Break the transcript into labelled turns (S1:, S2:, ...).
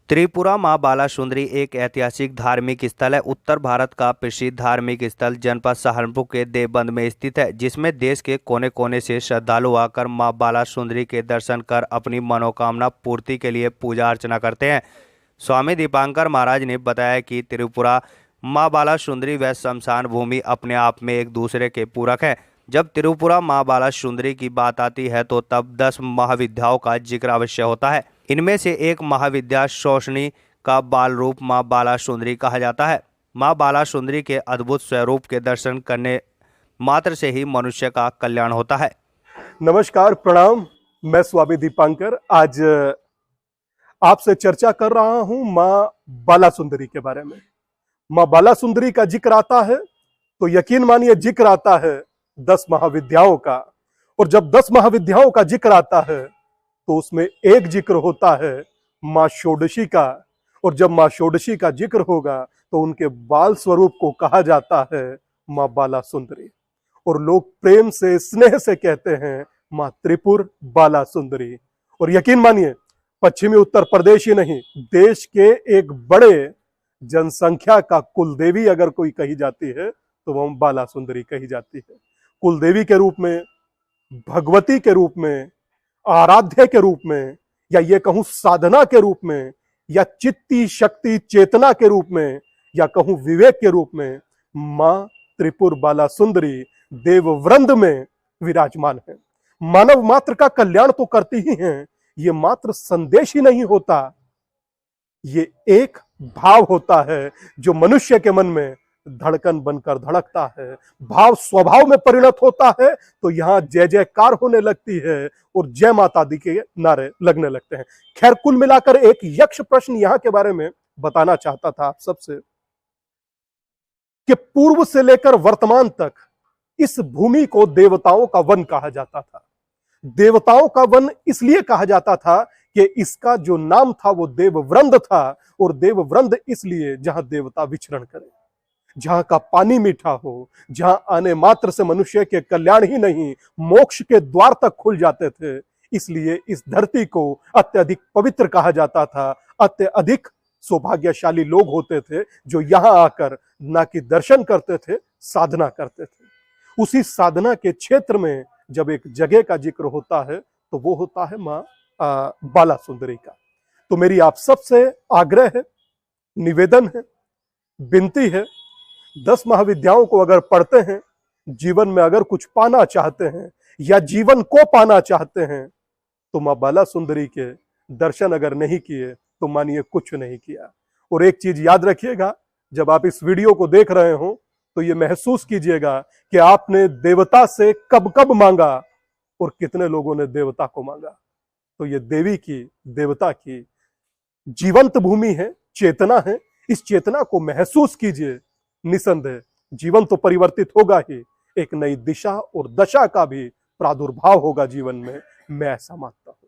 S1: त्रिपुरा मां बालासुंदरी एक ऐतिहासिक धार्मिक स्थल है। उत्तर भारत का प्रसिद्ध धार्मिक स्थल जनपद सहारनपुर के देवबंद में स्थित है, जिसमें देश के कोने कोने से श्रद्धालु आकर मां बालासुंदरी के दर्शन कर अपनी मनोकामना पूर्ति के लिए पूजा अर्चना करते हैं। स्वामी दीपांकर महाराज ने बताया कि त्रिपुरा मां बालासुंदरी व शमशान भूमि अपने आप में एक दूसरे के पूरक है। जब त्रिपुरा मां बालासुंदरी की बात आती है तो तब 10 महाविद्याओं का जिक्र अवश्य होता है। इनमें से एक महाविद्या शोषणी का बाल रूप मां बालासुंदरी कहा जाता है। मां बालासुंदरी के अद्भुत स्वरूप के दर्शन करने मात्र से ही मनुष्य का कल्याण होता है।
S2: नमस्कार, प्रणाम। मैं स्वामी दीपांकर आज आपसे चर्चा कर रहा हूं मां बालासुंदरी के बारे में। मां बालासुंदरी का जिक्र आता है तो यकीन मानिए जिक्र आता है 10 महाविद्याओं का, और जब 10 महाविद्याओं का जिक्र आता है तो उसमें एक जिक्र होता है मां षोडशी का, और जब मां षोडशी का जिक्र होगा तो उनके बाल स्वरूप को कहा जाता है मां बालासुंदरी, और लोग प्रेम से स्नेह से कहते हैं मां त्रिपुर बालासुंदरी। और यकीन मानिए पश्चिमी उत्तर प्रदेश ही नहीं, देश के एक बड़े जनसंख्या का कुलदेवी अगर कोई कही जाती है तो वह बालासुंदरी कही जाती है। कुलदेवी के रूप में, भगवती के रूप में, आराध्य के रूप में, या ये कहूं साधना के रूप में, या चित्ती शक्ति चेतना के रूप में, या कहूं विवेक के रूप में, मां त्रिपुर बालासुंदरी देववृंद में विराजमान है। मानव मात्र का कल्याण तो करती ही हैं, ये मात्र संदेश ही नहीं होता, ये एक भाव होता है जो मनुष्य के मन में धड़कन बनकर धड़कता है। भाव स्वभाव में परिणत होता है तो यहां जय जयकार होने लगती है और जय माता दी के नारे लगने लगते हैं। खैर, कुल मिलाकर एक यक्ष प्रश्न यहां के बारे में बताना चाहता था आप सबसे कि पूर्व से लेकर वर्तमान तक इस भूमि को देवताओं का वन कहा जाता था। देवताओं का वन इसलिए कहा जाता था कि इसका जो नाम था वो देववृंद था, और देववृंद इसलिए जहां देवता विचरण करें, जहां का पानी मीठा हो, जहां आने मात्र से मनुष्य के कल्याण ही नहीं मोक्ष के द्वार तक खुल जाते थे। इसलिए इस धरती को अत्यधिक पवित्र कहा जाता था। अत्यधिक सौभाग्यशाली लोग होते थे जो यहां आकर ना कि दर्शन करते थे, साधना करते थे। उसी साधना के क्षेत्र में जब एक जगह का जिक्र होता है तो वो होता है मां बालासुंदरी का। तो मेरी आप सबसे आग्रह है, निवेदन है, विनती है, 10 महाविद्याओं को अगर पढ़ते हैं, जीवन में अगर कुछ पाना चाहते हैं या जीवन को पाना चाहते हैं, तो मां बालासुंदरी के दर्शन अगर नहीं किए तो मानिए कुछ नहीं किया। और एक चीज याद रखिएगा, जब आप इस वीडियो को देख रहे हो तो ये महसूस कीजिएगा कि आपने देवता से कब कब मांगा और कितने लोगों ने देवता को मांगा। तो ये देवी की, देवता की जीवंत भूमि है, चेतना है। इस चेतना को महसूस कीजिए। निसंदेह जीवन तो परिवर्तित होगा ही, एक नई दिशा और दशा का भी प्रादुर्भाव होगा जीवन में। मैं ऐसा मानता हूं।